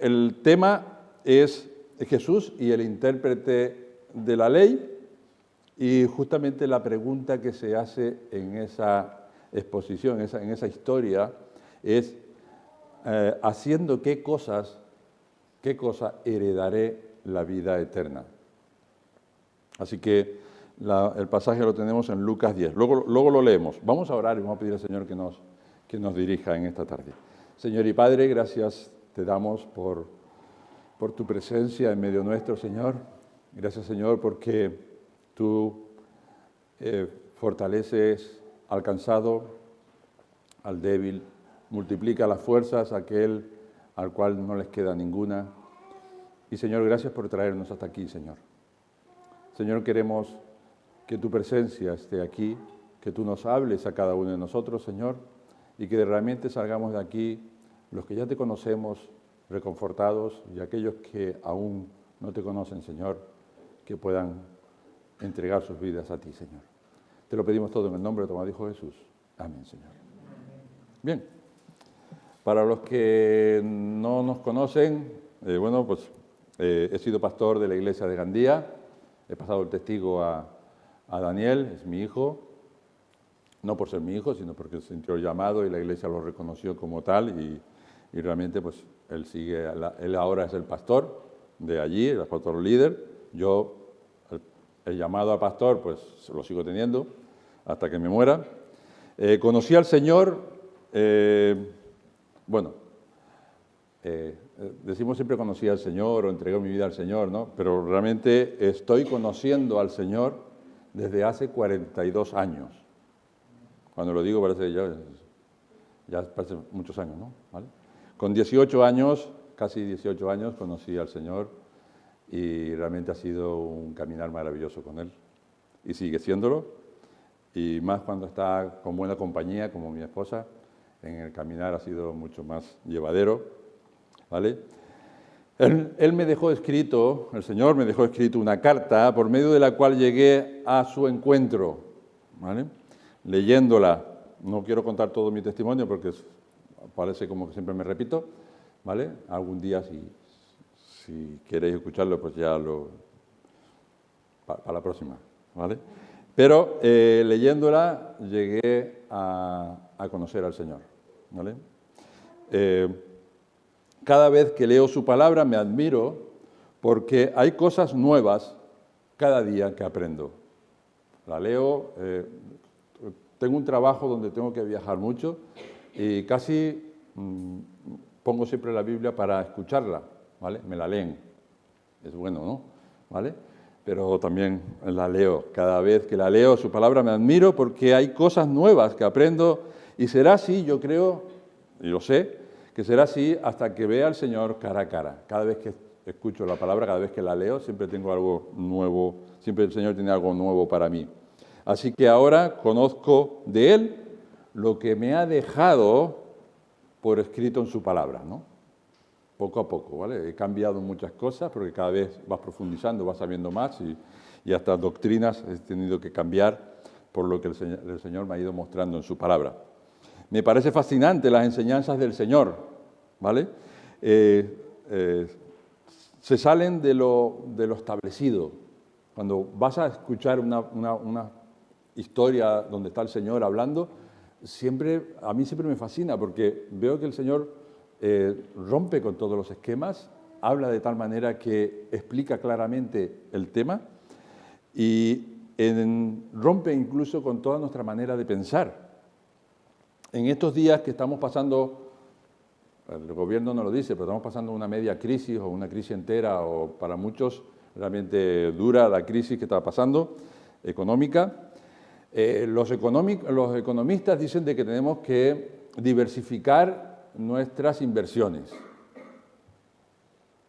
el tema es Jesús y el intérprete de la ley, y justamente la pregunta que se hace en esa exposición, en esa historia, es haciendo qué cosa heredaré la vida eterna. Así que el pasaje lo tenemos en Lucas 10. Luego lo leemos. Vamos a orar y vamos a pedir al Señor que nos dirija en esta tarde. Señor y Padre, gracias te damos por tu presencia en medio nuestro, Señor. Gracias, Señor, porque tú fortaleces al cansado, al débil, multiplica las fuerzas a aquel al cual no les queda ninguna. Y, Señor, gracias por traernos hasta aquí, Señor. Señor, queremos que tu presencia esté aquí, que tú nos hables a cada uno de nosotros, Señor, y que realmente salgamos de aquí los que ya te conocemos, reconfortados, y aquellos que aún no te conocen, Señor, que puedan entregar sus vidas a ti, Señor. Te lo pedimos todo en el nombre de tu amado Hijo Jesús. Amén, Señor. Bien, para los que no nos conocen, he sido pastor de la iglesia de Gandía, he pasado el testigo a Daniel, es mi hijo, no por ser mi hijo, sino porque se sintió llamado y la iglesia lo reconoció como tal, y realmente pues él ahora es el pastor de allí, el pastor líder. Yo el llamado a pastor pues lo sigo teniendo hasta que me muera. Conocí al Señor, decimos siempre conocí al Señor o entregué mi vida al Señor, ¿no? Pero realmente estoy conociendo al Señor desde hace 42 años. Cuando lo digo parece ya parece muchos años, ¿no? ¿Vale? Con 18 años, casi 18 años, conocí al Señor y realmente ha sido un caminar maravilloso con Él. Y sigue siéndolo, y más cuando está con buena compañía, como mi esposa, en el caminar ha sido mucho más llevadero, ¿vale? Él me dejó escrito, el Señor me dejó escrito una carta por medio de la cual llegué a su encuentro, ¿vale? Leyéndola, no quiero contar todo mi testimonio porque parece como que siempre me repito, ¿vale? Algún día, si queréis escucharlo, pues ya para la próxima, ¿vale? Pero leyéndola llegué a conocer al Señor, ¿vale? Cada vez que leo su palabra me admiro porque hay cosas nuevas cada día que aprendo. La leo, tengo un trabajo donde tengo que viajar mucho y casi pongo siempre la Biblia para escucharla, ¿vale? Me la leen, es bueno, ¿no? ¿Vale? Pero también la leo. Cada vez que la leo su palabra me admiro porque hay cosas nuevas que aprendo, y será así, yo creo, y lo sé, que será así hasta que vea al Señor cara a cara. Cada vez que escucho la palabra, cada vez que la leo, siempre tengo algo nuevo, siempre el Señor tiene algo nuevo para mí. Así que ahora conozco de Él lo que me ha dejado por escrito en su palabra, ¿no? Poco a poco, ¿vale? He cambiado muchas cosas porque cada vez vas profundizando, vas sabiendo más, y hasta doctrinas he tenido que cambiar por lo que el Señor me ha ido mostrando en su palabra. Me parece fascinante las enseñanzas del Señor, ¿vale? Se salen de lo establecido. Cuando vas a escuchar una historia donde está el Señor hablando, a mí siempre me fascina porque veo que el Señor rompe con todos los esquemas, habla de tal manera que explica claramente el tema y rompe incluso con toda nuestra manera de pensar. En estos días que estamos pasando, el gobierno no lo dice, pero estamos pasando una media crisis o una crisis entera, o para muchos realmente dura la crisis que está pasando, económica. Los economistas dicen de que tenemos que diversificar nuestras inversiones.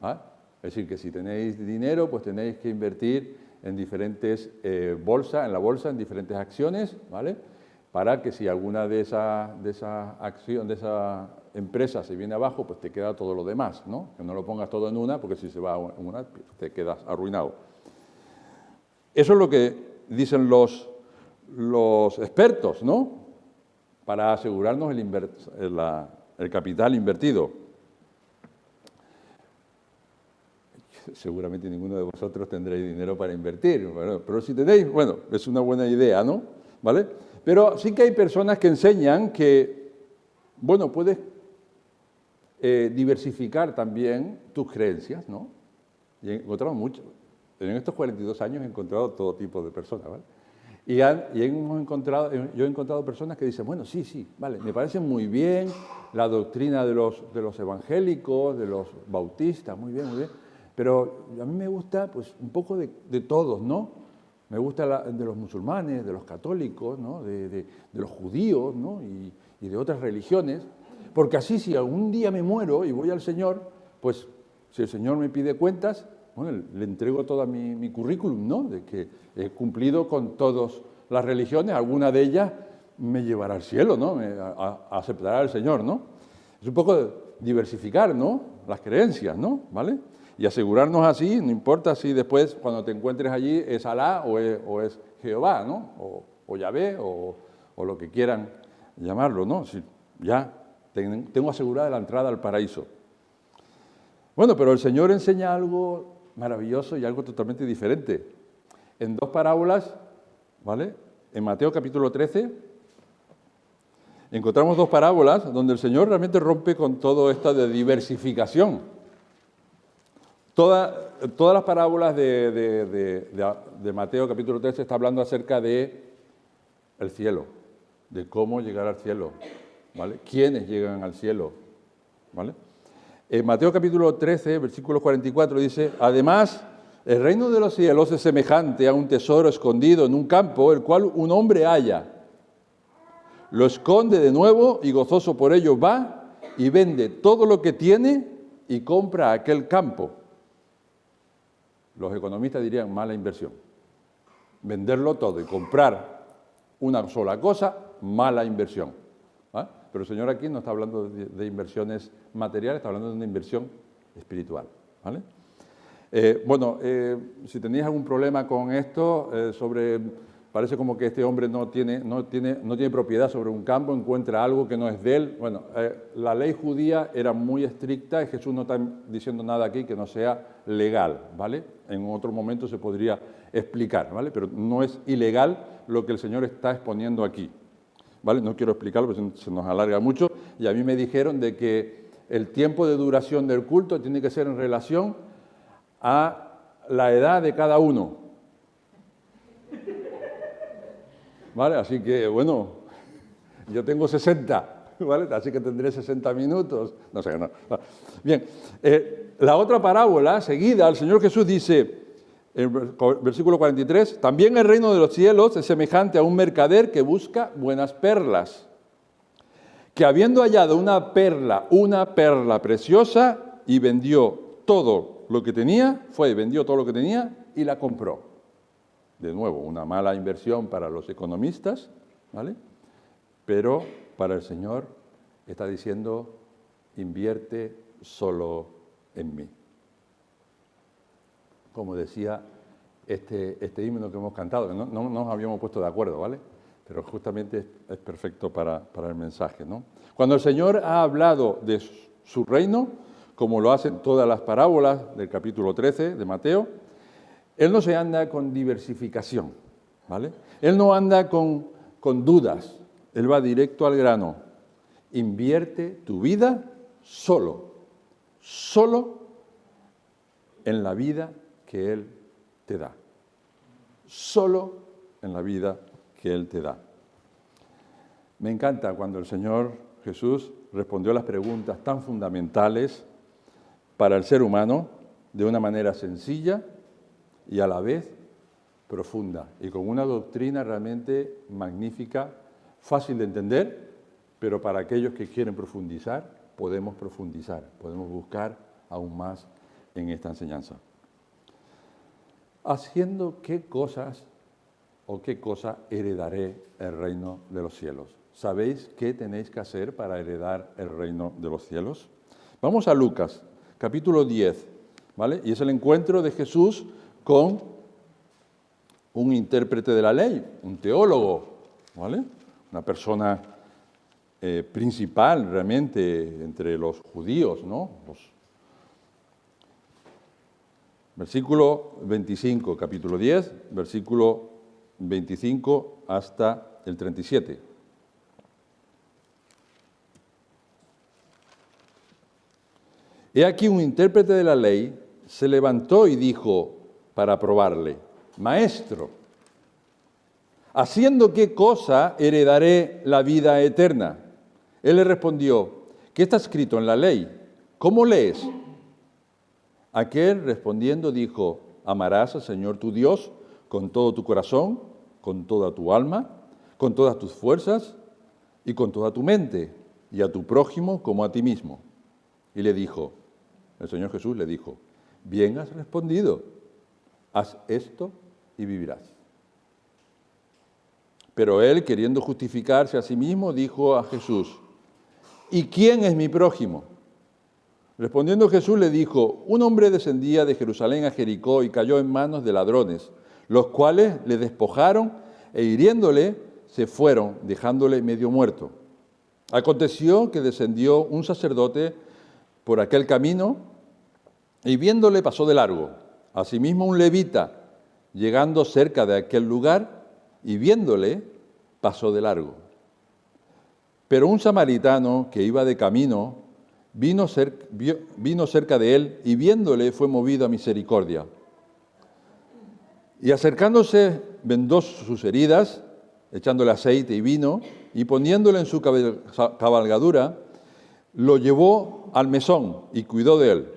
¿Ah? Es decir, que si tenéis dinero, pues tenéis que invertir en diferentes bolsas, en la bolsa, en diferentes acciones, ¿vale? Para que si alguna de esas empresas se viene abajo, pues te queda todo lo demás, ¿no? Que no lo pongas todo en una, porque si se va en una, te quedas arruinado. Eso es lo que dicen los expertos, ¿no? Para asegurarnos el capital invertido. seguramente ninguno de vosotros tendréis dinero para invertir, pero si tenéis, bueno, es una buena idea, ¿no? ¿Vale? Pero sí que hay personas que enseñan que, bueno, puedes diversificar también tus creencias, ¿no? Y he encontrado mucho. En estos 42 años he encontrado todo tipo de personas, ¿vale? Yo he encontrado personas que dicen, bueno, sí, vale, me parece muy bien la doctrina de los evangélicos, de los bautistas, muy bien, pero a mí me gusta pues un poco de todos, ¿no? Me gusta de los musulmanes, de los católicos, ¿no? De los judíos, ¿no? Y de otras religiones, porque así si algún día me muero y voy al Señor, pues si el Señor me pide cuentas, bueno, le entrego todo mi currículum, ¿no? De que he cumplido con todas las religiones, alguna de ellas me llevará al cielo, ¿no? Aceptará al Señor, ¿no? Es un poco diversificar, ¿no? Las creencias, ¿no? ¿Vale? Y asegurarnos así, no importa si después cuando te encuentres allí es Alá o es Jehová, ¿no? O Yahvé o lo que quieran llamarlo, ¿no? Si ya tengo asegurada la entrada al paraíso. Bueno, pero el Señor enseña algo maravilloso y algo totalmente diferente. En dos parábolas, ¿vale? En Mateo capítulo 13, encontramos dos parábolas donde el Señor realmente rompe con todo esto de diversificación. Todas las parábolas de Mateo capítulo 13 está hablando acerca de el cielo, de cómo llegar al cielo, ¿vale? ¿Quiénes llegan al cielo? ¿Vale? En Mateo capítulo 13, versículo 44 dice, además, el reino de los cielos es semejante a un tesoro escondido en un campo, el cual un hombre halla. Lo esconde de nuevo y gozoso por ello va y vende todo lo que tiene y compra aquel campo. Los economistas dirían mala inversión. Venderlo todo y comprar una sola cosa, mala inversión. ¿Ah? Pero el Señor aquí no está hablando de inversiones materiales, está hablando de una inversión espiritual. ¿Vale? Si tenéis algún problema con esto, parece como que este hombre no tiene propiedad sobre un campo, encuentra algo que no es de él. Bueno, la ley judía era muy estricta y Jesús no está diciendo nada aquí que no sea legal, ¿vale? En otro momento se podría explicar, ¿vale? Pero no es ilegal lo que el Señor está exponiendo aquí. ¿Vale? No quiero explicarlo porque se nos alarga mucho y a mí me dijeron de que el tiempo de duración del culto tiene que ser en relación a la edad de cada uno. ¿Vale? Así que, bueno, yo tengo 60, ¿vale? Así que tendré 60 minutos. No sé, no. Bien, la otra parábola seguida, el Señor Jesús dice, en el versículo 43, también el reino de los cielos es semejante a un mercader que busca buenas perlas, que habiendo hallado una perla preciosa, y vendió todo lo que tenía, vendió todo lo que tenía y la compró. De nuevo, una mala inversión para los economistas, ¿vale? Pero para el Señor está diciendo, invierte solo en mí. Como decía este himno que hemos cantado, no nos habíamos puesto de acuerdo, ¿vale? Pero justamente es perfecto para el mensaje, ¿no? Cuando el Señor ha hablado de su reino, como lo hacen todas las parábolas del capítulo 13 de Mateo, Él no se anda con diversificación, ¿vale? Él no anda con dudas, Él va directo al grano. Invierte tu vida solo en la vida que Él te da. Solo en la vida que Él te da. Me encanta cuando el Señor Jesús respondió a las preguntas tan fundamentales para el ser humano de una manera sencilla y a la vez profunda y con una doctrina realmente magnífica, fácil de entender, pero para aquellos que quieren profundizar, podemos buscar aún más en esta enseñanza. ¿Haciendo qué cosas o qué cosa heredaré el reino de los cielos? ¿Sabéis qué tenéis que hacer para heredar el reino de los cielos? Vamos a Lucas, capítulo 10, ¿vale? Y es el encuentro de Jesús con un intérprete de la ley, un teólogo, ¿vale? Una persona principal realmente entre los judíos, ¿no? Versículo 25, capítulo 10, versículo 25 hasta el 37. He aquí un intérprete de la ley se levantó y dijo para probarle: Maestro, ¿haciendo qué cosa heredaré la vida eterna? Él le respondió: ¿qué está escrito en la ley? ¿Cómo lees? Aquel respondiendo dijo: amarás al Señor tu Dios con todo tu corazón, con toda tu alma, con todas tus fuerzas y con toda tu mente, y a tu prójimo como a ti mismo. Y le dijo, el Señor Jesús le dijo: bien has respondido, haz esto y vivirás. Pero él, queriendo justificarse a sí mismo, dijo a Jesús: ¿y quién es mi prójimo? Respondiendo Jesús le dijo: un hombre descendía de Jerusalén a Jericó y cayó en manos de ladrones, los cuales le despojaron e hiriéndole se fueron, dejándole medio muerto. Aconteció que descendió un sacerdote por aquel camino y viéndole pasó de largo. Asimismo un levita, llegando cerca de aquel lugar y viéndole, pasó de largo. Pero un samaritano que iba de camino vino cerca de él y viéndole fue movido a misericordia. Y acercándose vendó sus heridas, echándole aceite y vino, y poniéndole en su cabalgadura, lo llevó al mesón y cuidó de él.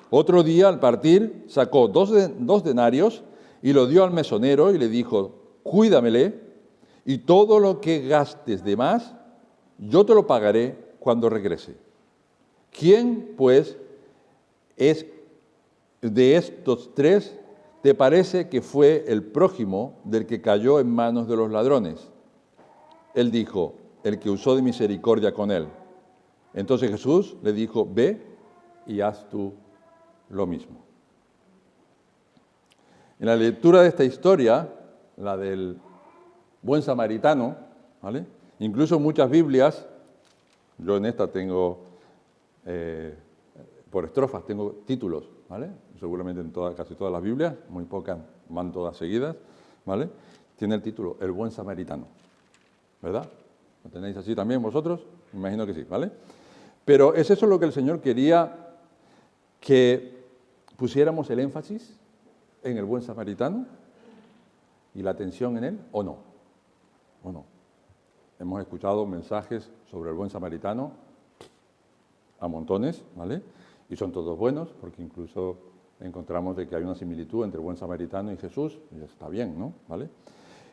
Otro día, al partir, sacó dos denarios y lo dio al mesonero y le dijo: cuídamele, y todo lo que gastes de más, yo te lo pagaré cuando regrese. ¿Quién, pues, es de estos tres, te parece que fue el prójimo del que cayó en manos de los ladrones? Él dijo: el que usó de misericordia con él. Entonces Jesús le dijo: ve y haz tú lo mismo. En la lectura de esta historia, la del buen samaritano, ¿vale? Incluso muchas Biblias, yo en esta tengo, por estrofas, tengo títulos, ¿vale? Seguramente en casi todas las Biblias, muy pocas van todas seguidas, ¿vale? Tiene el título El buen samaritano, ¿verdad? ¿Lo tenéis así también vosotros? Me imagino que sí, ¿vale? Pero ¿es eso lo que el Señor quería que pusiéramos el énfasis en el buen samaritano y la atención en él, o no? ¿O no? Hemos escuchado mensajes sobre el buen samaritano a montones, ¿vale? Y son todos buenos, porque incluso encontramos de que hay una similitud entre el buen samaritano y Jesús, y está bien, ¿no? ¿Vale?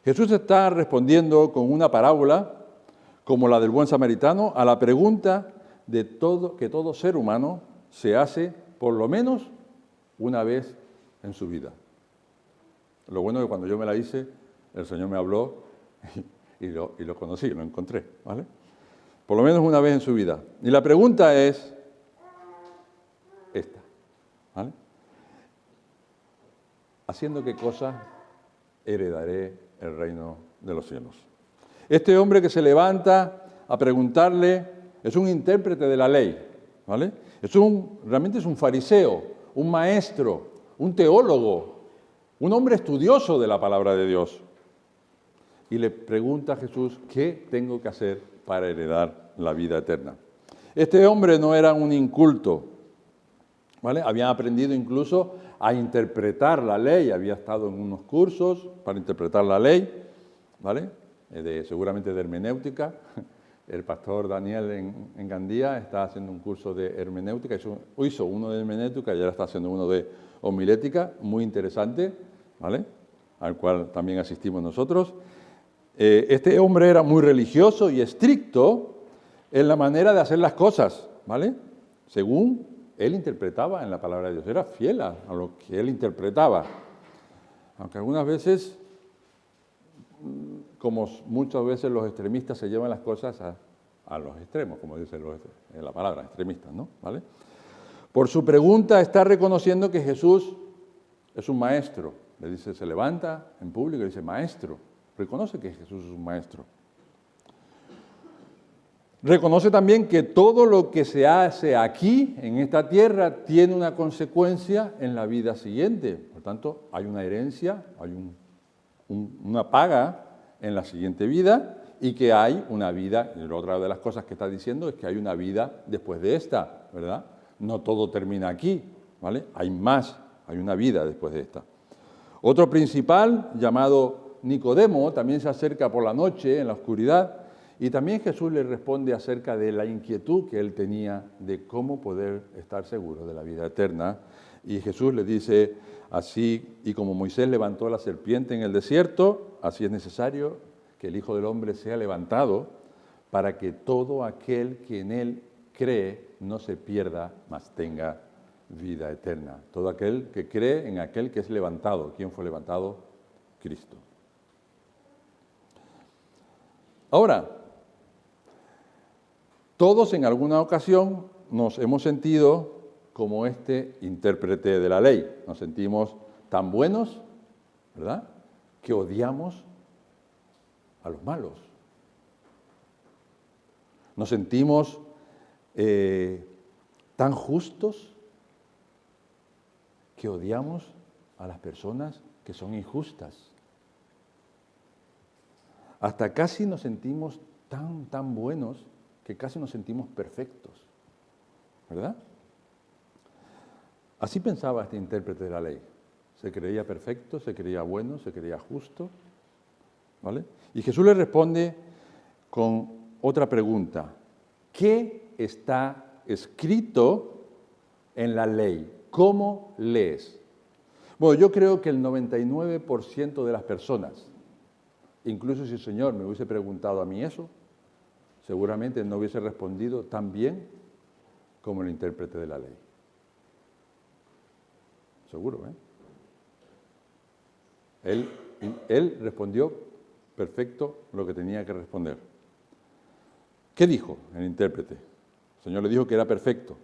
Jesús está respondiendo con una parábola, como la del buen samaritano, a la pregunta de que todo ser humano se hace por lo menos una vez en su vida. Lo bueno es que cuando yo me la hice, el Señor me habló y lo conocí, lo encontré, ¿vale? Por lo menos una vez en su vida. Y la pregunta es esta, ¿vale? ¿Haciendo qué cosa heredaré el reino de los cielos? Este hombre que se levanta a preguntarle es un intérprete de la ley, ¿vale? Realmente es un fariseo, un maestro, un teólogo, un hombre estudioso de la palabra de Dios. Y le pregunta a Jesús: ¿qué tengo que hacer para heredar la vida eterna? Este hombre no era un inculto, ¿vale? Había aprendido incluso a interpretar la ley, había estado en unos cursos para interpretar la ley, ¿vale? Seguramente de hermenéutica. El pastor Daniel en Gandía está haciendo un curso de hermenéutica, hizo uno de hermenéutica y ahora está haciendo uno de homilética, muy interesante, ¿vale? Al cual también asistimos nosotros. Este hombre era muy religioso y estricto en la manera de hacer las cosas, ¿vale? Según él interpretaba en la palabra de Dios, era fiel a lo que él interpretaba. Aunque algunas veces, como muchas veces los extremistas se llevan las cosas a los extremos, como dice en la palabra, extremistas, ¿no? ¿Vale? Por su pregunta está reconociendo que Jesús es un maestro. Le dice, se levanta en público y dice: maestro. Reconoce que Jesús es un maestro. Reconoce también que todo lo que se hace aquí, en esta tierra, tiene una consecuencia en la vida siguiente. Por tanto, hay una herencia, hay una paga en la siguiente vida y que hay una vida, y otra de las cosas que está diciendo es que hay una vida después de esta, ¿verdad? No todo termina aquí, ¿vale? Hay más, hay una vida después de esta. Otro principal, llamado Nicodemo, también se acerca por la noche, en la oscuridad, y también Jesús le responde acerca de la inquietud que él tenía de cómo poder estar seguro de la vida eterna. Y Jesús le dice así, y como Moisés levantó la serpiente en el desierto, así es necesario que el Hijo del Hombre sea levantado para que todo aquel que en él cree no se pierda, mas tenga vida eterna. Todo aquel que cree en aquel que es levantado. ¿Quién fue levantado? Cristo. Ahora, todos en alguna ocasión nos hemos sentido como este intérprete de la ley. Nos sentimos tan buenos, ¿verdad?, que odiamos a los malos. Nos sentimos tan justos que odiamos a las personas que son injustas. Hasta casi nos sentimos tan buenos que casi nos sentimos perfectos, ¿verdad? Así pensaba este intérprete de la ley. Se creía perfecto, se creía bueno, se creía justo, ¿vale? Y Jesús le responde con otra pregunta. ¿Qué está escrito en la ley? ¿Cómo lees? Bueno, yo creo que el 99% de las personas, incluso si el Señor me hubiese preguntado a mí eso, seguramente no hubiese respondido tan bien como el intérprete de la ley. Seguro, ¿eh? Él respondió perfecto lo que tenía que responder. ¿Qué dijo el intérprete? El Señor le dijo que era perfecto.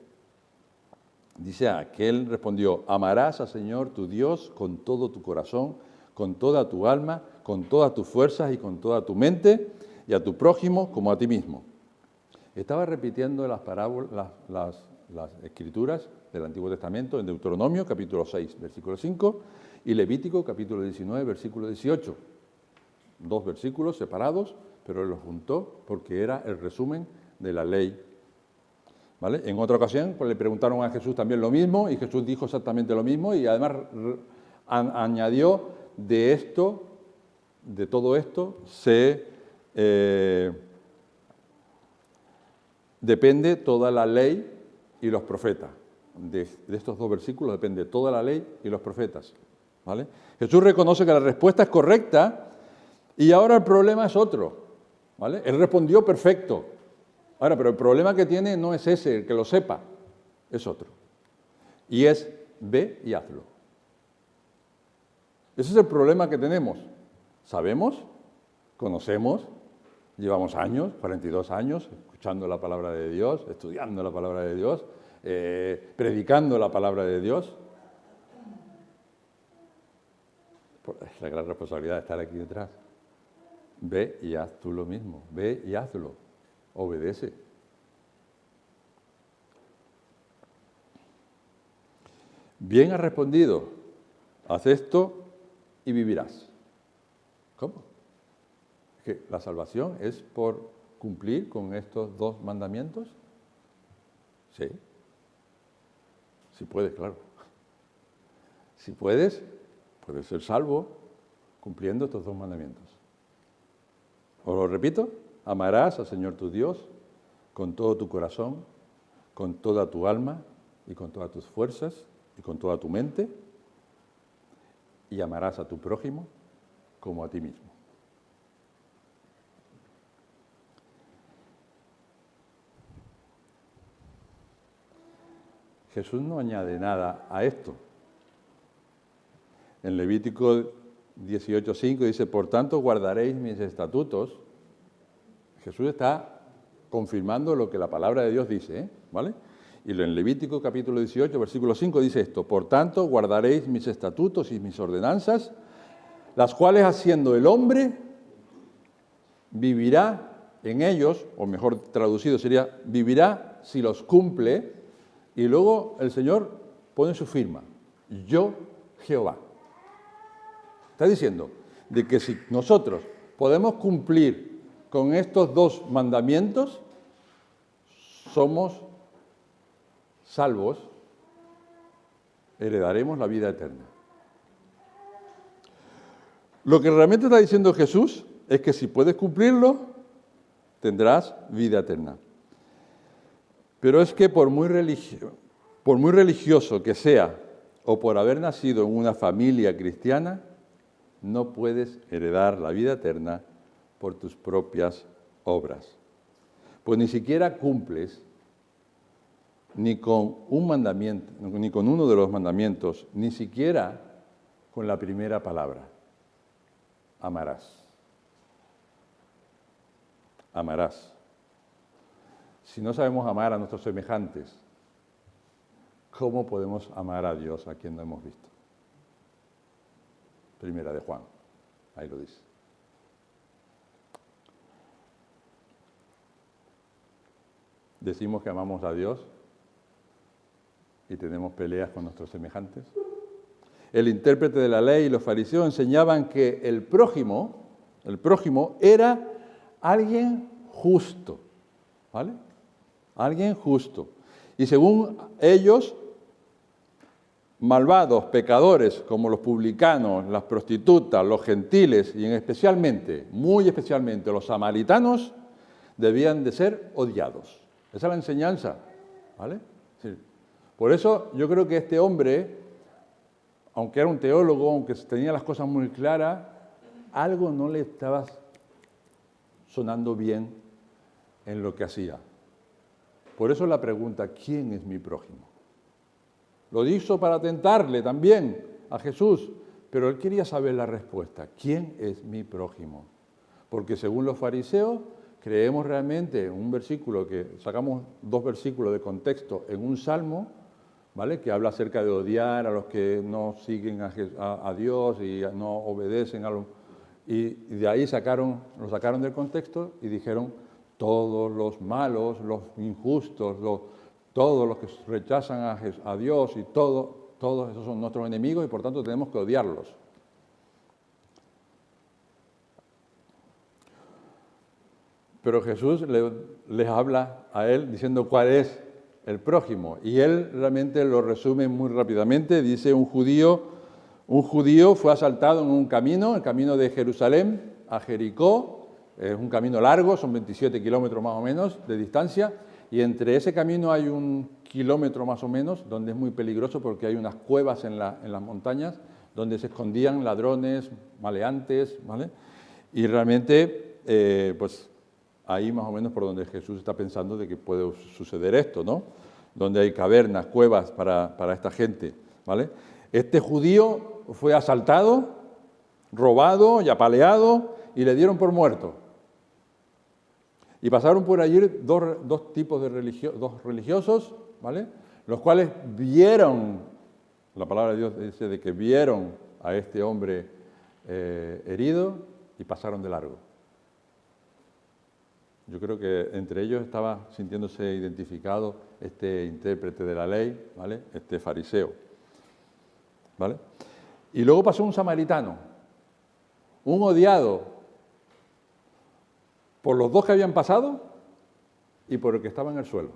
Dice aquel respondió, amarás al Señor tu Dios con todo tu corazón, con toda tu alma, con todas tus fuerzas y con toda tu mente, y a tu prójimo como a ti mismo. Estaba repitiendo las parábolas, las escrituras del Antiguo Testamento en Deuteronomio, capítulo 6, versículo 5, y Levítico, capítulo 19, versículo 18. Dos versículos separados, pero él los juntó porque era el resumen de la ley. ¿Vale? En otra ocasión pues, le preguntaron a Jesús también lo mismo, y Jesús dijo exactamente lo mismo, y además añadió de esto, de todo esto, depende toda la ley y los profetas. De estos dos versículos depende toda la ley y los profetas. ¿Vale? Jesús reconoce que la respuesta es correcta y ahora el problema es otro. ¿Vale? Él respondió perfecto. Ahora, pero el problema que tiene no es ese, el que lo sepa, es otro. Y es, ve y hazlo. Ese es el problema que tenemos. Sabemos, conocemos, llevamos años, 42 años, escuchando la palabra de Dios, estudiando la palabra de Dios, predicando la palabra de Dios. Es la gran responsabilidad de estar aquí detrás. Ve y haz tú lo mismo, ve y hazlo, obedece. Bien has respondido, haz esto y vivirás. ¿Cómo? ¿Que la salvación es por cumplir con estos dos mandamientos? Sí. Si puedes, claro. Si puedes, puedes ser salvo cumpliendo estos dos mandamientos. Os lo repito, amarás al Señor tu Dios con todo tu corazón, con toda tu alma y con todas tus fuerzas y con toda tu mente, y amarás a tu prójimo como a ti mismo. Jesús no añade nada a esto. En Levítico 18:5 dice, por tanto guardaréis mis estatutos. Jesús está confirmando lo que la palabra de Dios dice, ¿vale? Y en Levítico capítulo 18, versículo 5 dice esto, por tanto guardaréis mis estatutos y mis ordenanzas, las cuales haciendo el hombre vivirá en ellos, o mejor traducido sería, vivirá si los cumple, y luego el Señor pone su firma, yo Jehová. Está diciendo de que si nosotros podemos cumplir con estos dos mandamientos, somos salvos, heredaremos la vida eterna. Lo que realmente está diciendo Jesús es que si puedes cumplirlo, tendrás vida eterna. Pero es que por muy religioso que sea, o por haber nacido en una familia cristiana, no puedes heredar la vida eterna por tus propias obras. Pues ni siquiera cumples ni con un mandamiento, ni con uno de los mandamientos, ni siquiera con la primera palabra. Amarás. Amarás. Si no sabemos amar a nuestros semejantes, ¿cómo podemos amar a Dios a quien no hemos visto? Primera de Juan, ahí lo dice. Decimos que amamos a Dios y tenemos peleas con nuestros semejantes. El intérprete de la ley y los fariseos enseñaban que el prójimo era alguien justo, ¿vale? Alguien justo. Y según ellos, malvados, pecadores, como los publicanos, las prostitutas, los gentiles y muy especialmente los samaritanos, debían de ser odiados. Esa es la enseñanza, ¿vale? Sí. Por eso yo creo que este hombre, aunque era un teólogo, aunque tenía las cosas muy claras, algo no le estaba sonando bien en lo que hacía. Por eso la pregunta, ¿quién es mi prójimo? Lo hizo para tentarle también a Jesús, pero él quería saber la respuesta. ¿Quién es mi prójimo? Porque según los fariseos, creemos realmente en un versículo que sacamos 2 versículos de contexto en un salmo, ¿vale? Que habla acerca de odiar a los que no siguen a Dios y no obedecen a los... Y de ahí lo sacaron del contexto y dijeron, todos los malos, los injustos, todos los que rechazan a Dios y todos esos son nuestros enemigos y por tanto tenemos que odiarlos. Pero Jesús les habla a él diciendo cuál es el prójimo. Y él realmente lo resume muy rápidamente. Dice, un judío fue asaltado en un camino, el camino de Jerusalén a Jericó. Es un camino largo, son 27 kilómetros más o menos de distancia. Y entre ese camino hay 1 kilómetro más o menos, donde es muy peligroso porque hay unas cuevas en las montañas donde se escondían ladrones, maleantes, ¿vale? Y realmente, pues ahí más o menos por donde Jesús está pensando de que puede suceder esto, ¿no? Donde hay cavernas, cuevas para esta gente, ¿vale? Este judío fue asaltado, robado y apaleado y le dieron por muerto. Y pasaron por allí dos tipos de dos religiosos, ¿vale? Los cuales vieron, la palabra de Dios dice de que vieron a este hombre herido y pasaron de largo. Yo creo que entre ellos estaba sintiéndose identificado este intérprete de la ley, ¿vale? Este fariseo, ¿vale? Y luego pasó un samaritano, un odiado por los dos que habían pasado y por el que estaba en el suelo.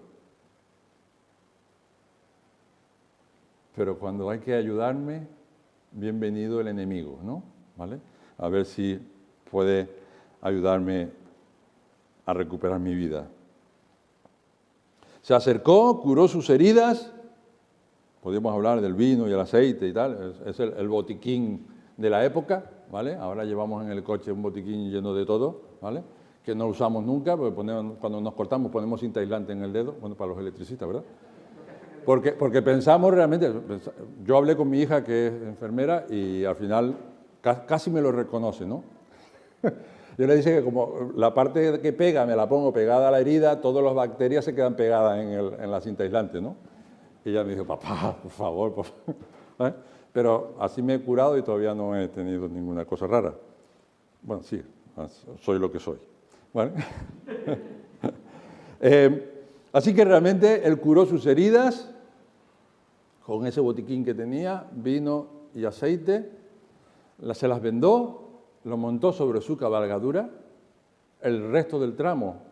Pero cuando hay que ayudarme, bienvenido el enemigo, ¿no? ¿Vale? A ver si puede ayudarme a recuperar mi vida. Se acercó, curó sus heridas. Podríamos hablar del vino y el aceite y tal. Es el botiquín de la época, ¿vale? Ahora llevamos en el coche un botiquín lleno de todo, ¿vale? Que no usamos nunca, porque cuando nos cortamos ponemos cinta aislante en el dedo, bueno, para los electricistas, ¿verdad? Porque pensamos realmente, yo hablé con mi hija que es enfermera y al final casi me lo reconoce, ¿no? Yo le dije que como la parte que pega me la pongo pegada a la herida, todas las bacterias se quedan pegadas en la cinta aislante, ¿no? Y ella me dijo, papá, por favor. ¿Eh? Pero así me he curado y todavía no he tenido ninguna cosa rara. Bueno, sí, soy lo que soy. ¿Vale? Así que realmente él curó sus heridas con ese botiquín que tenía, vino y aceite, se las vendó, lo montó sobre su cabalgadura, el resto del tramo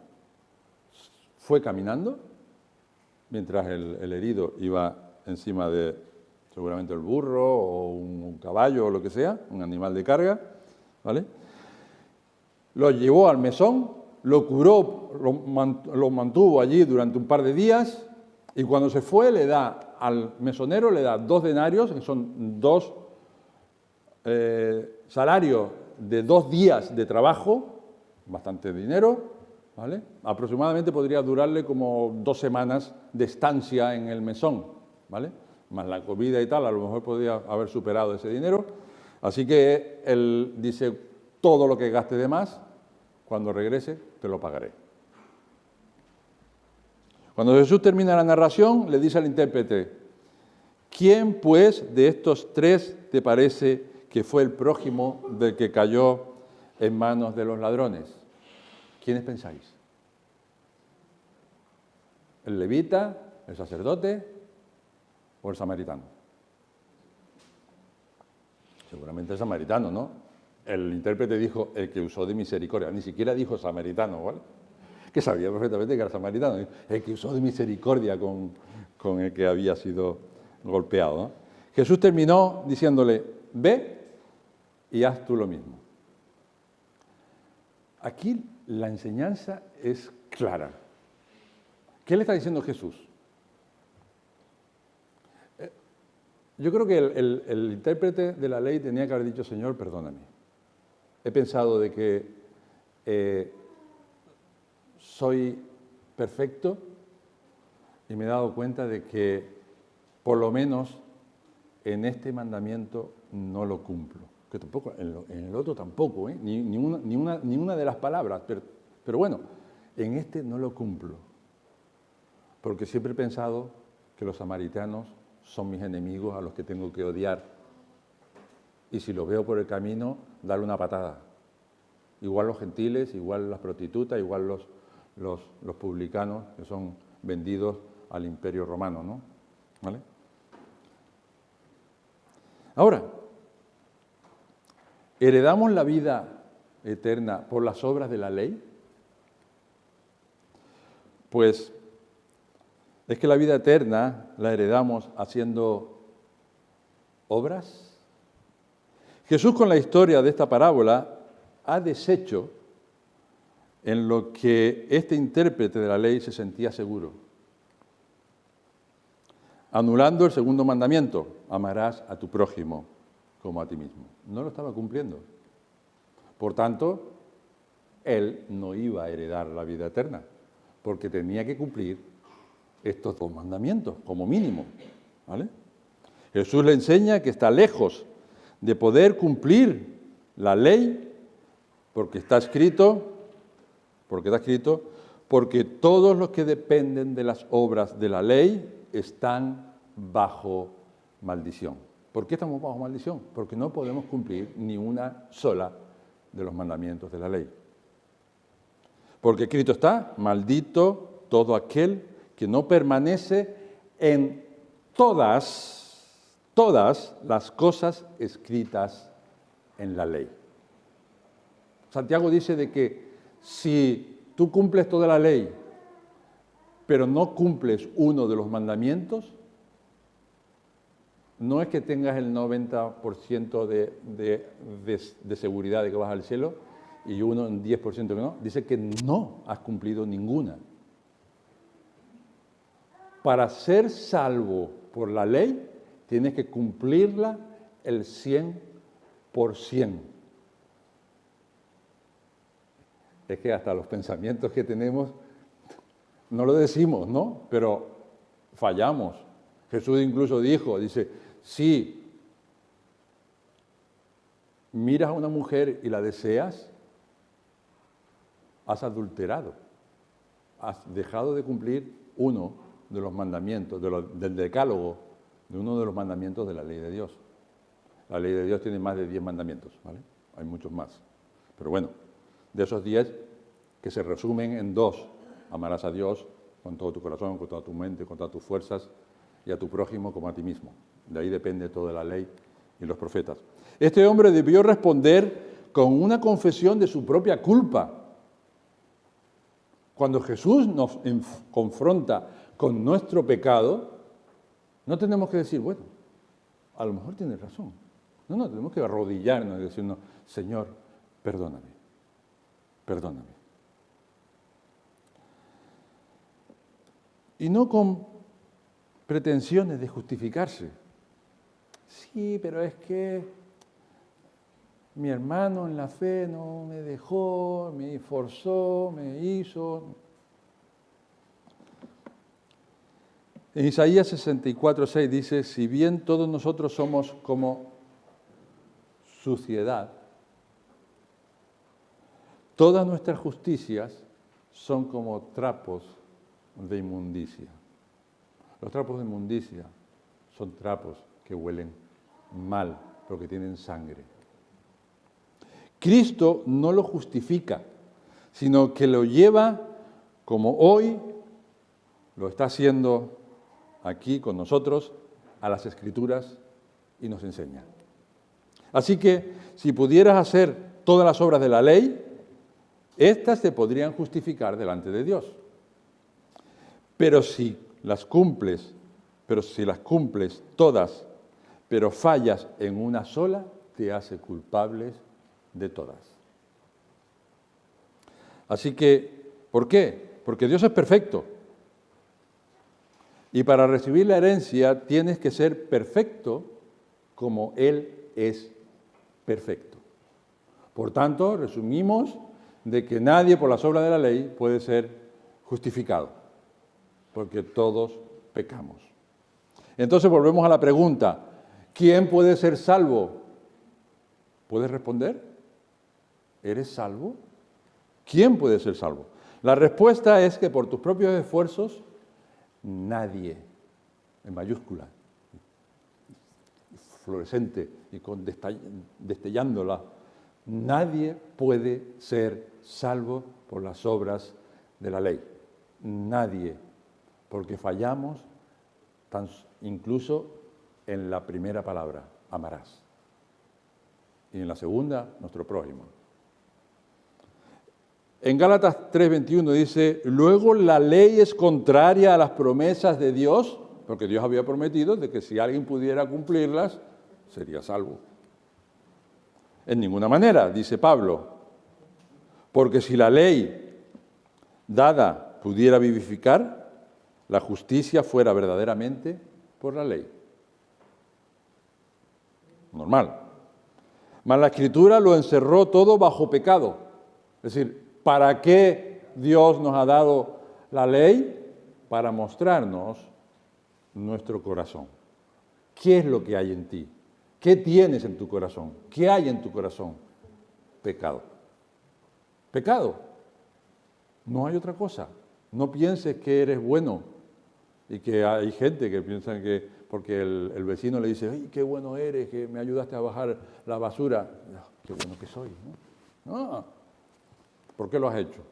fue caminando, mientras el herido iba encima de seguramente el burro o un caballo o lo que sea, un animal de carga, ¿vale? Lo llevó al mesón, lo curó, lo mantuvo allí durante un par de días y cuando se fue le da al mesonero 2 denarios, que son 2 salarios de 2 días de trabajo, bastante dinero, ¿vale? Aproximadamente podría durarle como 2 semanas de estancia en el mesón, ¿vale? Más la comida y tal, a lo mejor podría haber superado ese dinero. Así que él dice, todo lo que gaste de más, cuando regrese, te lo pagaré. Cuando Jesús termina la narración, le dice al intérprete, ¿quién pues de estos 3 te parece que fue el prójimo del que cayó en manos de los ladrones? ¿Quiénes pensáis? ¿El levita, el sacerdote o el samaritano? Seguramente el samaritano, ¿no? El intérprete dijo el que usó de misericordia, ni siquiera dijo samaritano, ¿vale? Que sabía perfectamente que era samaritano, el que usó de misericordia con el que había sido golpeado, ¿no? Jesús terminó diciéndole, ve y haz tú lo mismo. Aquí la enseñanza es clara. ¿Qué le está diciendo Jesús? Yo creo que el intérprete de la ley tenía que haber dicho, Señor, perdóname. He pensado de que soy perfecto y me he dado cuenta de que por lo menos en este mandamiento no lo cumplo. Que tampoco, en el otro tampoco, ¿eh? ni una de las palabras, pero bueno, en este no lo cumplo. Porque siempre he pensado que los samaritanos son mis enemigos a los que tengo que odiar. Y si los veo por el camino, darle una patada. Igual los gentiles, igual las prostitutas, igual los publicanos que son vendidos al imperio romano, ¿no? ¿Vale? Ahora, ¿heredamos la vida eterna por las obras de la ley? Pues es que la vida eterna la heredamos haciendo obras. Jesús con la historia de esta parábola ha deshecho en lo que este intérprete de la ley se sentía seguro, anulando el segundo mandamiento, amarás a tu prójimo como a ti mismo. No lo estaba cumpliendo. Por tanto, él no iba a heredar la vida eterna, porque tenía que cumplir estos 2 mandamientos, como mínimo, ¿vale? Jesús le enseña que está lejos de poder cumplir la ley, porque está escrito, porque todos los que dependen de las obras de la ley están bajo maldición. ¿Por qué estamos bajo maldición? Porque no podemos cumplir ni una sola de los mandamientos de la ley. Porque escrito está, maldito todo aquel que no permanece en todas las cosas escritas en la ley. Santiago dice de que si tú cumples toda la ley, pero no cumples uno de los mandamientos, no es que tengas el 90% de seguridad de que vas al cielo y uno en 10% que no, dice que no has cumplido ninguna. Para ser salvo por la ley, tienes que cumplirla el 100%. Es que hasta los pensamientos que tenemos, no lo decimos, ¿no? Pero fallamos. Jesús incluso dice, si miras a una mujer y la deseas, has adulterado, has dejado de cumplir uno de los mandamientos, del decálogo, de uno de los mandamientos de la ley de Dios. La ley de Dios tiene más de 10 mandamientos, ¿vale? Hay muchos más. Pero bueno, de esos 10, que se resumen en dos. Amarás a Dios con todo tu corazón, con toda tu mente, con todas tus fuerzas, y a tu prójimo como a ti mismo. De ahí depende toda la ley y los profetas. Este hombre debió responder con una confesión de su propia culpa. Cuando Jesús nos confronta con nuestro pecado, no tenemos que decir, bueno, a lo mejor tiene razón. No, tenemos que arrodillarnos y decirnos, Señor, perdóname, perdóname. Y no con pretensiones de justificarse. Sí, pero es que mi hermano en la fe no me dejó, me forzó, me hizo. En Isaías 64:6 dice, si bien todos nosotros somos como suciedad, todas nuestras justicias son como trapos de inmundicia. Los trapos de inmundicia son trapos que huelen mal, porque tienen sangre. Cristo no lo justifica, sino que lo lleva, como hoy lo está haciendo aquí con nosotros, a las Escrituras y nos enseña. Así que, si pudieras hacer todas las obras de la ley, estas te podrían justificar delante de Dios. Pero si las cumples todas, pero fallas en una sola, te hace culpables de todas. Así que, ¿por qué? Porque Dios es perfecto. Y para recibir la herencia tienes que ser perfecto como Él es perfecto. Por tanto, resumimos de que nadie por las obras de la ley puede ser justificado, porque todos pecamos. Entonces volvemos a la pregunta, ¿quién puede ser salvo? ¿Puedes responder? ¿Eres salvo? ¿Quién puede ser salvo? La respuesta es que por tus propios esfuerzos, nadie, en mayúscula, fluorescente y destellándola, nadie puede ser salvo por las obras de la ley. Nadie, porque fallamos incluso en la primera palabra, amarás. Y en la segunda, nuestro prójimo. En Gálatas 3:21 dice, luego la ley es contraria a las promesas de Dios, porque Dios había prometido de que si alguien pudiera cumplirlas, sería salvo. En ninguna manera, dice Pablo, porque si la ley dada pudiera vivificar, la justicia fuera verdaderamente por la ley. Normal. Mas la Escritura lo encerró todo bajo pecado. Es decir, ¿para qué Dios nos ha dado la ley? Para mostrarnos nuestro corazón. ¿Qué es lo que hay en ti? ¿Qué tienes en tu corazón? ¿Qué hay en tu corazón? Pecado. Pecado. No hay otra cosa. No pienses que eres bueno y que hay gente que piensa que porque el vecino le dice, ¡ay, qué bueno eres, que me ayudaste a bajar la basura! ¡Qué bueno que soy! No. ¿Por qué lo has hecho?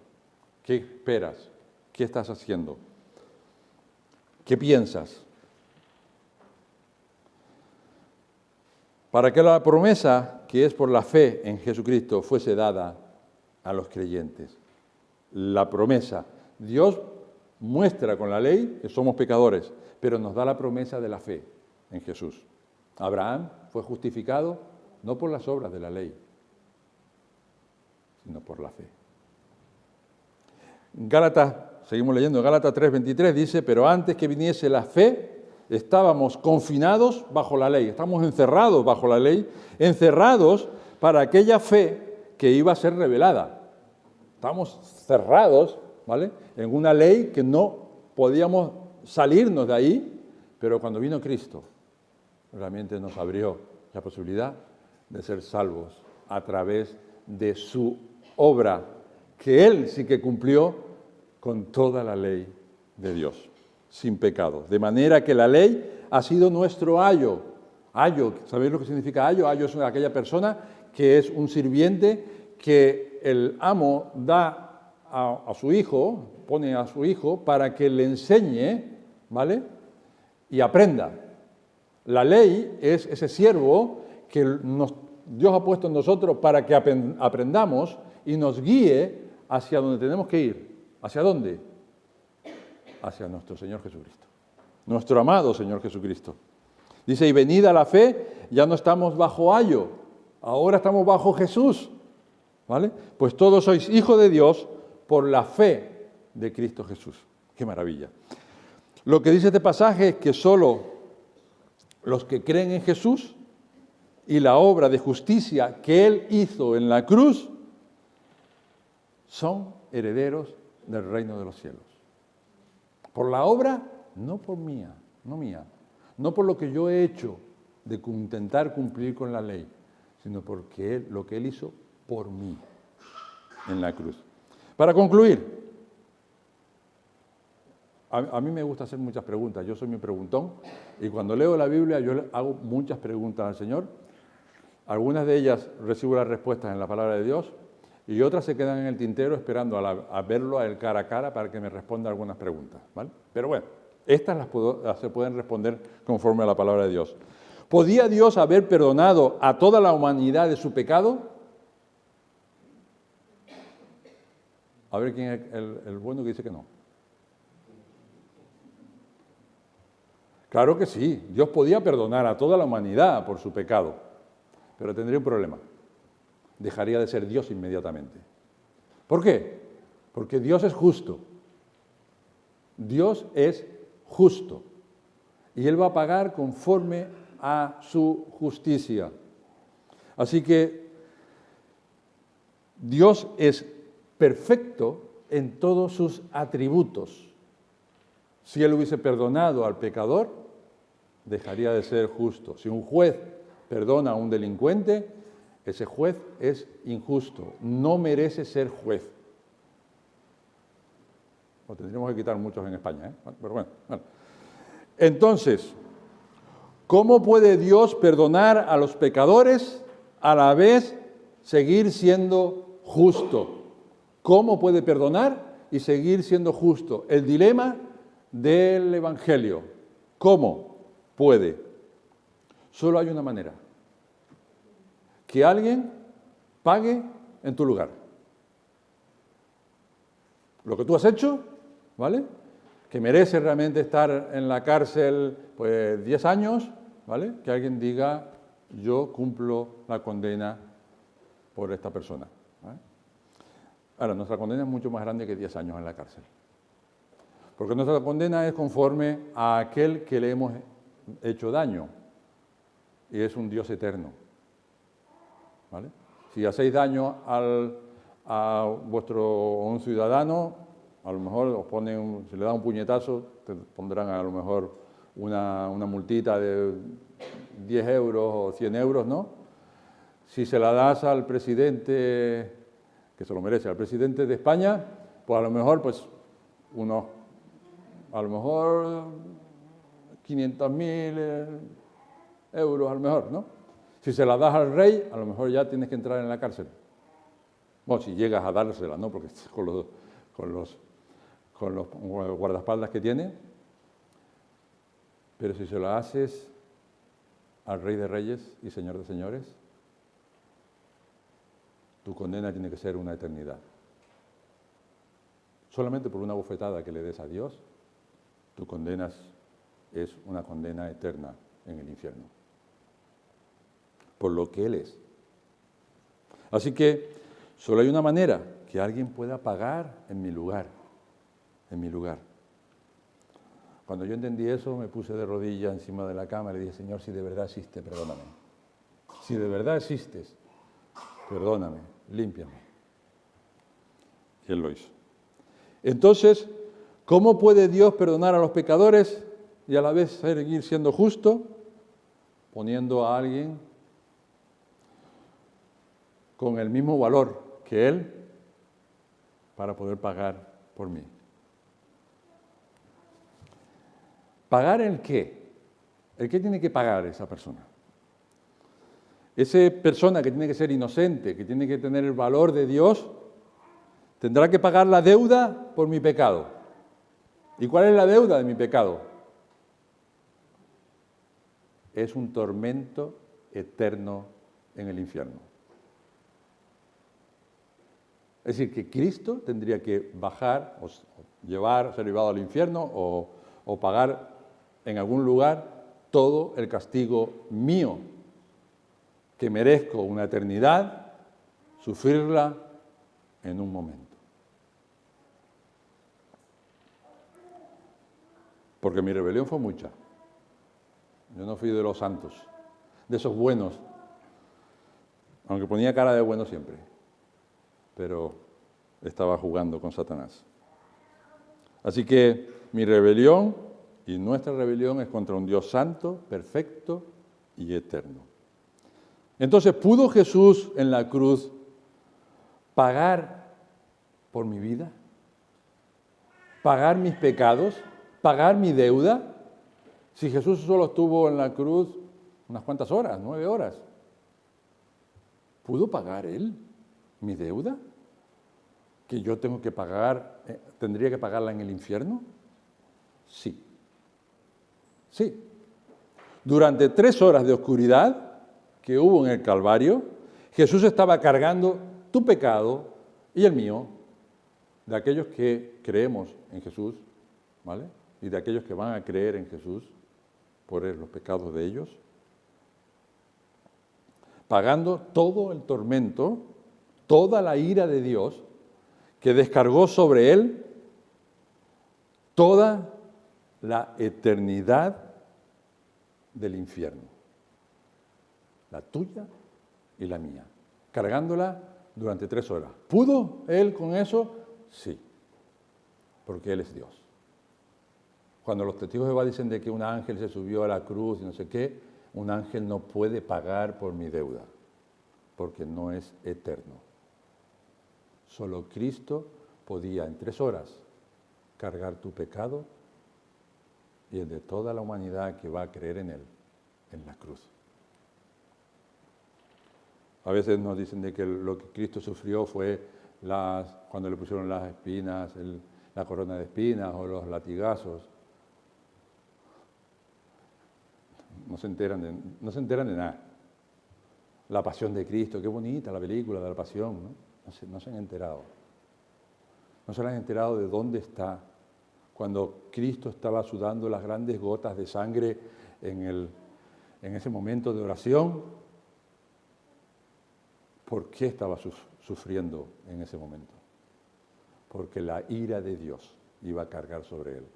¿Qué esperas? ¿Qué estás haciendo? ¿Qué piensas? Para que la promesa, que es por la fe en Jesucristo, fuese dada a los creyentes. La promesa. Dios muestra con la ley que somos pecadores, pero nos da la promesa de la fe en Jesús. Abraham fue justificado no por las obras de la ley, sino por la fe. Gálatas, seguimos leyendo, Gálatas 3:23 dice, pero antes que viniese la fe, estábamos confinados bajo la ley, estamos encerrados bajo la ley, encerrados para aquella fe que iba a ser revelada. Estamos cerrados, ¿vale?, en una ley que no podíamos salirnos de ahí, pero cuando vino Cristo, realmente nos abrió la posibilidad de ser salvos a través de su obra, que Él sí que cumplió con toda la ley de Dios, sin pecado. De manera que la ley ha sido nuestro ayo. Ayo, ¿sabéis lo que significa ayo? Ayo es aquella persona que es un sirviente que el amo da a su hijo, pone a su hijo para que le enseñe, ¿vale? Y aprenda. La ley es ese siervo que Dios ha puesto en nosotros para que aprendamos y nos guíe hacia donde tenemos que ir. ¿Hacia dónde? Hacia nuestro Señor Jesucristo. Nuestro amado Señor Jesucristo. Dice, y venida la fe, ya no estamos bajo ayo, ahora estamos bajo Jesús. ¿Vale? Pues todos sois hijos de Dios por la fe de Cristo Jesús. ¡Qué maravilla! Lo que dice este pasaje es que solo los que creen en Jesús y la obra de justicia que Él hizo en la cruz son herederos del reino de los cielos. Por la obra, no por mía, no por lo que yo he hecho de intentar cumplir con la ley, sino porque lo que Él hizo por mí en la cruz. Para concluir, a mí me gusta hacer muchas preguntas, yo soy muy preguntón, y cuando leo la Biblia yo le hago muchas preguntas al Señor. Algunas de ellas recibo las respuestas en la palabra de Dios, y otras se quedan en el tintero esperando a verlo a él cara a cara para que me responda algunas preguntas, ¿vale? Pero bueno, estas se pueden responder conforme a la palabra de Dios. ¿Podía Dios haber perdonado a toda la humanidad de su pecado? A ver quién es el bueno que dice que no. Claro que sí, Dios podía perdonar a toda la humanidad por su pecado, pero tendría un problema. Dejaría de ser Dios inmediatamente. ¿Por qué? Porque Dios es justo. Dios es justo. Y Él va a pagar conforme a su justicia. Así que Dios es perfecto en todos sus atributos. Si Él hubiese perdonado al pecador, dejaría de ser justo. Si un juez perdona a un delincuente, ese juez es injusto, no merece ser juez. Lo tendríamos que quitar muchos en España, ¿eh? Pero bueno. Entonces, ¿cómo puede Dios perdonar a los pecadores a la vez seguir siendo justo? ¿Cómo puede perdonar y seguir siendo justo? El dilema del Evangelio. ¿Cómo puede? Solo hay una manera. Que alguien pague en tu lugar. Lo que tú has hecho, ¿vale? Que merece realmente estar en la cárcel, pues 10 años, ¿vale? Que alguien diga, yo cumplo la condena por esta persona, ¿vale? Ahora, nuestra condena es mucho más grande que 10 años en la cárcel. Porque nuestra condena es conforme a aquel que le hemos hecho daño. Y es un Dios eterno. ¿Vale? Si hacéis daño a un ciudadano, a lo mejor os ponen, si le da un puñetazo, te pondrán a lo mejor una multita de 10 euros o 100 euros, ¿no? Si se la das al presidente, que se lo merece, al presidente de España, pues a lo mejor, a lo mejor 500.000 euros, a lo mejor, ¿no? Si se la das al rey, a lo mejor ya tienes que entrar en la cárcel. Bueno, si llegas a dársela, ¿no? Porque con los guardaespaldas que tiene. Pero si se la haces al Rey de Reyes y Señor de Señores, tu condena tiene que ser una eternidad. Solamente por una bofetada que le des a Dios, tu condena es una condena eterna en el infierno. Por lo que Él es. Así que solo hay una manera, que alguien pueda pagar en mi lugar. En mi lugar. Cuando yo entendí eso, me puse de rodillas encima de la cama y le dije, Señor, si de verdad existe, perdóname. Si de verdad existes, perdóname, límpiame. Y Él lo hizo. Entonces, ¿cómo puede Dios perdonar a los pecadores y a la vez seguir siendo justo? Poniendo a alguien con el mismo valor que Él para poder pagar por mí. ¿Pagar el qué? ¿El qué tiene que pagar esa persona? Esa persona que tiene que ser inocente, que tiene que tener el valor de Dios, Tendrá que pagar la deuda por mi pecado. ¿Y cuál es la deuda de mi pecado? Es un tormento eterno en el infierno. Es decir, que Cristo tendría que bajar, o ser llevado al infierno, o pagar en algún lugar todo el castigo mío, que merezco una eternidad, sufrirla en un momento. Porque mi rebelión fue mucha. Yo no fui de los santos, de esos buenos, aunque ponía cara de bueno siempre, pero estaba jugando con Satanás. Así que mi rebelión y nuestra rebelión es contra un Dios santo, perfecto y eterno. Entonces, ¿pudo Jesús en la cruz pagar por mi vida? ¿Pagar mis pecados? ¿Pagar mi deuda? Si Jesús solo estuvo en la cruz unas cuantas horas, 9 horas, ¿pudo pagar Él mi deuda? ¿Que yo tengo que pagar, tendría que pagarla en el infierno? Sí. Sí. Durante 3 horas de oscuridad que hubo en el Calvario, Jesús estaba cargando tu pecado y el mío, de aquellos que creemos en Jesús, ¿vale? Y de aquellos que van a creer en Jesús por los pecados de ellos, pagando todo el tormento, toda la ira de Dios que descargó sobre él toda la eternidad del infierno, la tuya y la mía, cargándola durante 3 horas. ¿Pudo él con eso? Sí, porque él es Dios. Cuando los testigos de Jehová dicen de que un ángel se subió a la cruz y no sé qué, un ángel no puede pagar por mi deuda, porque no es eterno. Solo Cristo podía en 3 horas cargar tu pecado y el de toda la humanidad que va a creer en Él, en la cruz. A veces nos dicen de que lo que Cristo sufrió fue cuando le pusieron las espinas, la corona de espinas o los latigazos. No se enteran de nada. La pasión de Cristo, qué bonita la película de la pasión, ¿no? No se han enterado. No se han enterado de dónde está cuando Cristo estaba sudando las grandes gotas de sangre en ese momento de oración. ¿Por qué estaba sufriendo en ese momento? Porque la ira de Dios iba a cargar sobre él.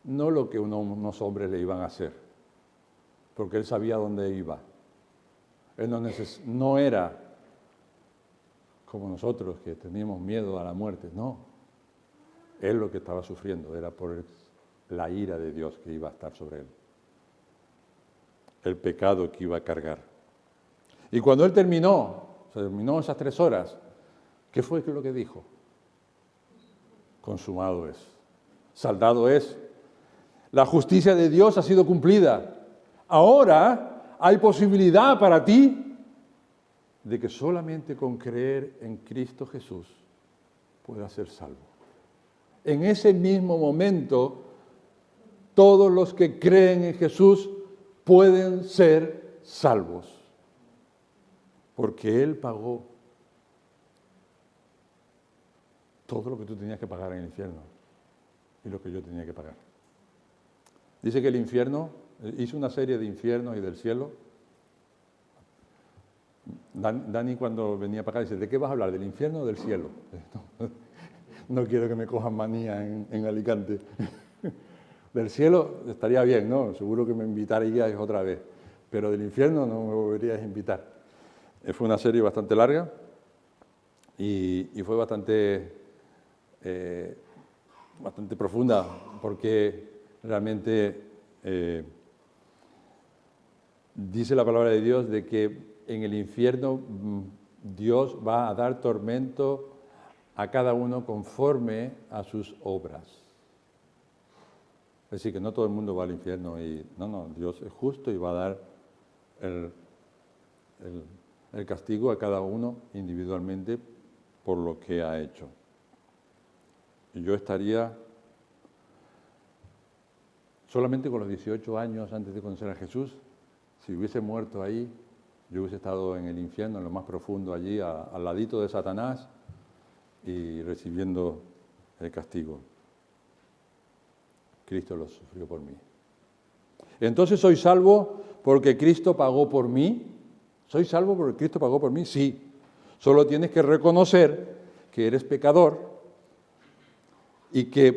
No lo que unos hombres le iban a hacer, porque él sabía dónde iba. Él no era como nosotros que teníamos miedo a la muerte, no. Él lo que estaba sufriendo era por la ira de Dios que iba a estar sobre él, el pecado que iba a cargar. Y cuando él terminó esas 3 horas, ¿qué fue lo que dijo? Consumado es, saldado es. La justicia de Dios ha sido cumplida. Ahora hay posibilidad para ti de que solamente con creer en Cristo Jesús puedas ser salvo. En ese mismo momento, todos los que creen en Jesús pueden ser salvos, porque Él pagó todo lo que tú tenías que pagar en el infierno y lo que yo tenía que pagar. Dice que el infierno, hizo una serie de infiernos y del cielo. Dani cuando venía para acá dice, ¿de qué vas a hablar? ¿Del infierno o del cielo? No quiero que me cojan manía en Alicante. Del cielo estaría bien, ¿no? Seguro que me invitaríais otra vez, pero del infierno no me volveríais a invitar. Fue una serie bastante larga y fue bastante profunda, porque realmente dice la palabra de Dios de que en el infierno Dios va a dar tormento a cada uno conforme a sus obras. Es decir, que no todo el mundo va al infierno y no, Dios es justo y va a dar el castigo a cada uno individualmente por lo que ha hecho. Y yo estaría solamente con los 18 años antes de conocer a Jesús, si hubiese muerto ahí, yo hubiese estado en el infierno, en lo más profundo allí, al ladito de Satanás y recibiendo el castigo. Cristo lo sufrió por mí. Entonces, ¿soy salvo porque Cristo pagó por mí? ¿Soy salvo porque Cristo pagó por mí? Sí. Solo tienes que reconocer que eres pecador y que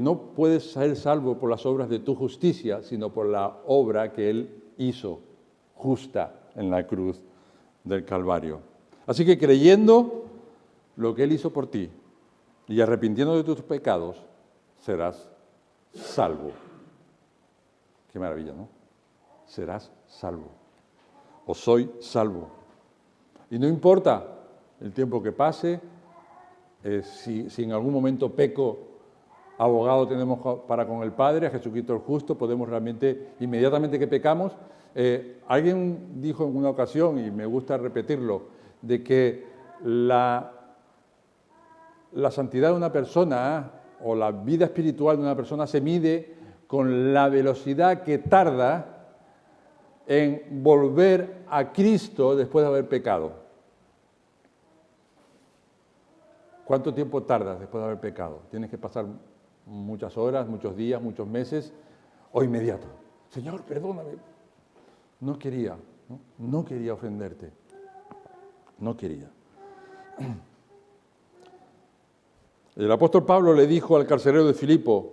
no puedes ser salvo por las obras de tu justicia, sino por la obra que Él hizo justa en la cruz del Calvario. Así que creyendo lo que Él hizo por ti y arrepintiendo de tus pecados, serás salvo. Qué maravilla, ¿no? Serás salvo. O soy salvo. Y no importa el tiempo que pase, si en algún momento peco, abogado tenemos para con el Padre, a Jesucristo el justo, podemos realmente, inmediatamente que pecamos. Alguien dijo en una ocasión, y me gusta repetirlo, de que la santidad de una persona o la vida espiritual de una persona se mide con la velocidad que tarda en volver a Cristo después de haber pecado. ¿Cuánto tiempo tardas después de haber pecado? Tienes que pasar muchas horas, muchos días, muchos meses, o inmediato. Señor, perdóname. No quería ofenderte. No quería. El apóstol Pablo le dijo al carcelero de Filipo,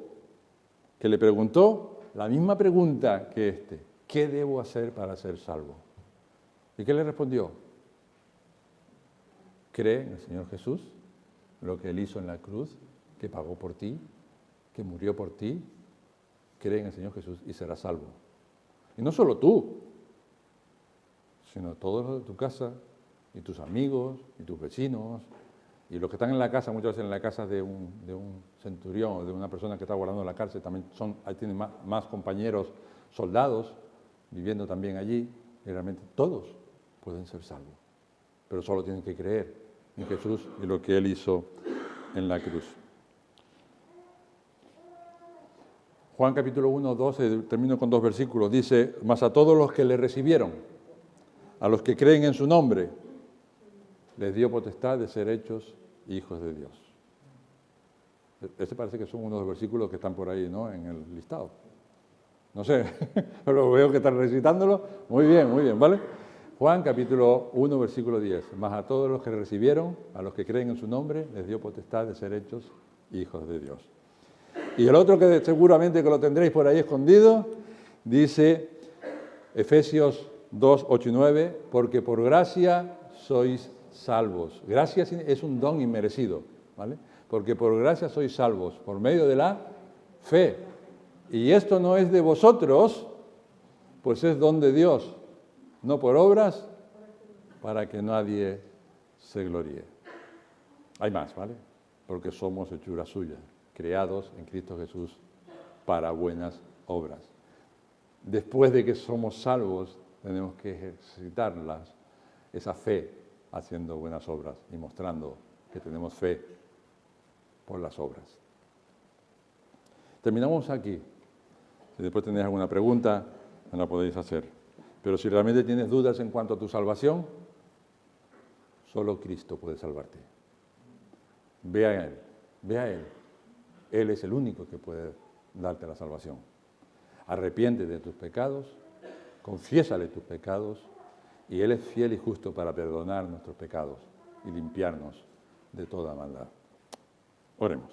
que le preguntó la misma pregunta que este: ¿qué debo hacer para ser salvo? ¿Y qué le respondió? Cree en el Señor Jesús, lo que Él hizo en la cruz, que pagó por ti, que murió por ti. Cree en el Señor Jesús y serás salvo. Y no solo tú, sino todos los de tu casa, y tus amigos, y tus vecinos, y los que están en la casa, muchas veces en la casa de un centurión o de una persona que está guardando la cárcel, también ahí tienen más compañeros soldados viviendo también allí, y realmente todos pueden ser salvos. Pero solo tienen que creer en Jesús y lo que Él hizo en la cruz. Juan capítulo 1, 12, termino con 2 versículos, dice: mas a todos los que le recibieron, a los que creen en su nombre, les dio potestad de ser hechos hijos de Dios. Este parece que son unos versículos que están por ahí, ¿no?, en el listado. No sé, pero veo que están recitándolo. Muy bien, ¿vale? Juan capítulo 1, versículo 10. Mas a todos los que recibieron, a los que creen en su nombre, les dio potestad de ser hechos hijos de Dios. Y el otro, que seguramente que lo tendréis por ahí escondido, dice Efesios 2, 8 y 9, porque por gracia sois salvos. Gracia es un don inmerecido, ¿vale? Porque por gracia sois salvos, por medio de la fe. Y esto no es de vosotros, pues es don de Dios, no por obras, para que nadie se gloríe. Hay más, ¿vale? Porque somos hechura suya, creados en Cristo Jesús para buenas obras. Después de que somos salvos, tenemos que ejercitarlas, esa fe, haciendo buenas obras y mostrando que tenemos fe por las obras. Terminamos aquí. Si después tenéis alguna pregunta, me la podéis hacer. Pero si realmente tienes dudas en cuanto a tu salvación, solo Cristo puede salvarte. Ve a Él, ve a Él. Él es el único que puede darte la salvación. Arrepiéntete de tus pecados, confiésale tus pecados, y Él es fiel y justo para perdonar nuestros pecados y limpiarnos de toda maldad. Oremos.